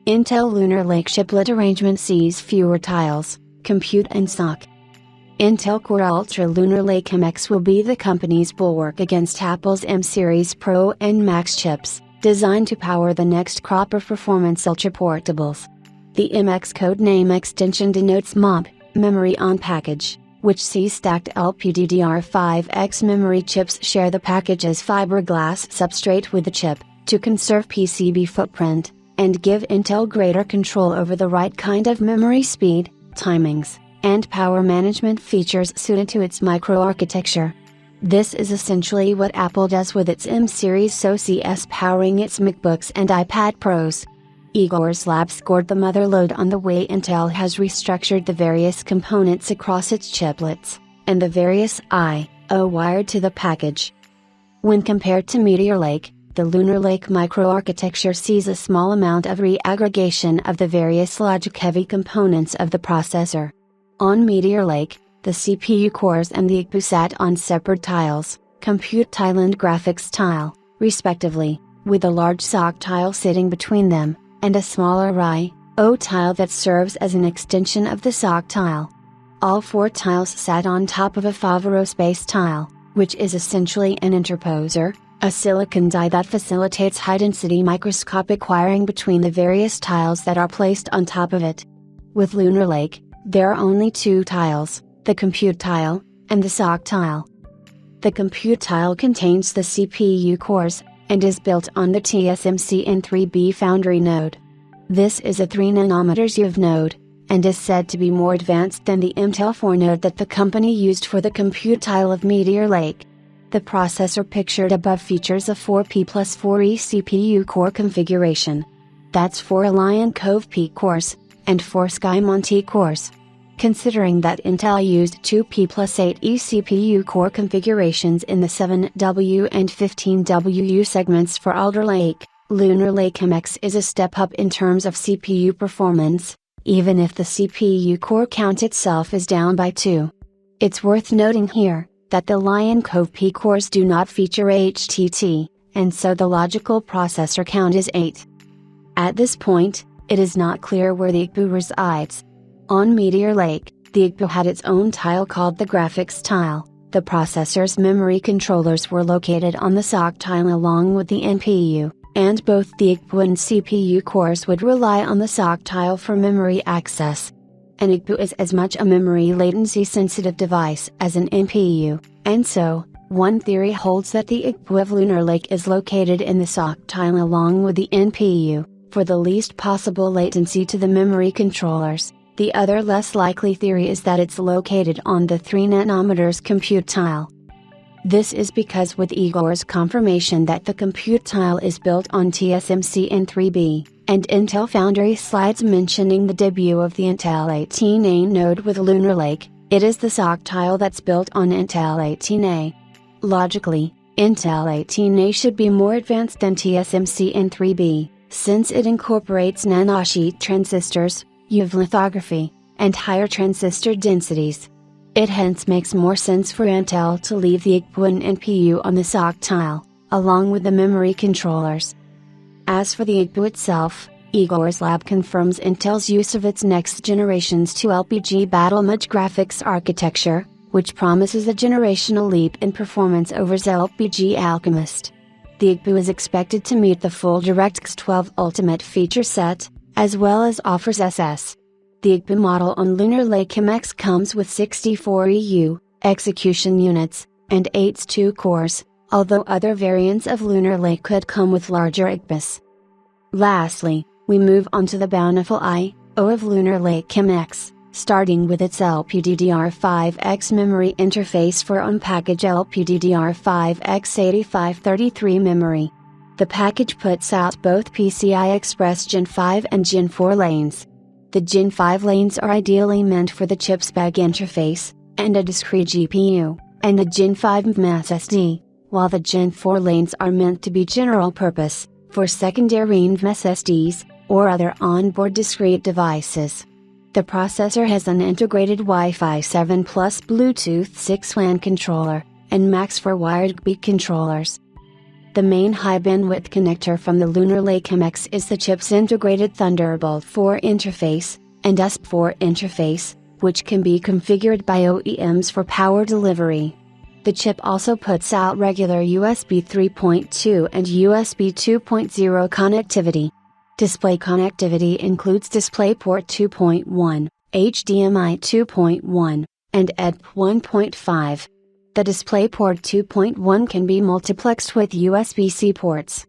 Intel Lunar Lake chiplet arrangement sees fewer tiles, compute and SoC. Intel Core Ultra Lunar Lake MX will be the company's bulwark against Apple's M-Series Pro and Max chips, designed to power the next crop of performance ultraportables. The MX codename extension denotes MOP, Memory on Package, which sees stacked LPDDR5X memory chips share the package's fiberglass substrate with the chip, to conserve PCB footprint, and give Intel greater control over the right kind of memory speed, timings, and power management features suited to its microarchitecture. This is essentially what Apple does with its M-Series SoCs powering its MacBooks and iPad Pros. Igor's lab scored the motherlode on the way Intel has restructured the various components across its chiplets, and the various I/O wired to the package. When compared to Meteor Lake, the Lunar Lake microarchitecture sees a small amount of reaggregation of the various logic-heavy components of the processor. On Meteor Lake, the CPU cores and the IGPU sat on separate tiles, compute tile and graphics tile, respectively, with a large SoC tile sitting between them, and a smaller I/O tile that serves as an extension of the SoC tile. All four tiles sat on top of a Foveros-based tile, which is essentially an interposer, a silicon die that facilitates high-density microscopic wiring between the various tiles that are placed on top of it. With Lunar Lake, there are only two tiles, the compute tile, and the SoC tile. The compute tile contains the CPU cores, and is built on the TSMC N3B foundry node. This is a 3nm UV node, and is said to be more advanced than the Intel 4 node that the company used for the compute tile of Meteor Lake. The processor pictured above features a 4P+4E CPU core configuration. That's 4 Lion Cove P cores, and 4 Skymonte cores. Considering that Intel used 2P+8E CPU core configurations in the 7W and 15W segments for Alder Lake, Lunar Lake MX is a step up in terms of CPU performance, even if the CPU core count itself is down by 2. It's worth noting here that the Lion Cove P cores do not feature HTT, and so the logical processor count is 8. At this point, it is not clear where the IGPU resides. On Meteor Lake, the IGPU had its own tile called the graphics tile. The processor's memory controllers were located on the SoC tile along with the NPU, and both the IGPU and CPU cores would rely on the SoC tile for memory access. An IGPU is as much a memory latency sensitive device as an NPU, and so, one theory holds that the IGPU of Lunar Lake is located in the SoC tile along with the NPU, for the least possible latency to the memory controllers. The other less likely theory is that it's located on the 3nm compute tile. This is because with Igor's confirmation that the compute tile is built on TSMC N3B, and Intel Foundry slides mentioning the debut of the Intel 18A node with Lunar Lake, it is the SoC tile that's built on Intel 18A. Logically, Intel 18A should be more advanced than TSMC N3B, since it incorporates nanosheet transistors, UV lithography, and higher transistor densities. It hence makes more sense for Intel to leave the IGPU and NPU on the SoC tile, along with the memory controllers. As for the IGPU itself, Igor's lab confirms Intel's use of its next generation's 2LPG BattleMudge graphics architecture, which promises a generational leap in performance over LPG Alchemist. The IGPU is expected to meet the full DirectX 12 Ultimate feature set, as well as offers SS. The IGPU model on Lunar Lake MX comes with 64 EU execution units, and 8 cores, although other variants of Lunar Lake could come with larger IGPUs. Lastly, we move on to the bountiful I/O of Lunar Lake MX, starting with its LPDDR5X memory interface for on-package LPDDR5X 8533 memory. The package puts out both PCI Express Gen 5 and Gen 4 lanes. The Gen 5 lanes are ideally meant for the chip's bag interface, and a discrete GPU, and the Gen 5 mSSD, while the Gen 4 lanes are meant to be general purpose, for secondary mSSDs, or other onboard discrete devices. The processor has an integrated Wi-Fi 7 plus Bluetooth 6 WAN controller, and Max for wired GPU controllers. The main high-bandwidth connector from the Lunar Lake MX is the chip's integrated Thunderbolt 4 interface, and USB4 interface, which can be configured by OEMs for power delivery. The chip also puts out regular USB 3.2 and USB 2.0 connectivity. Display connectivity includes DisplayPort 2.1, HDMI 2.1, and EDP 1.5. The DisplayPort 2.1 can be multiplexed with USB-C ports.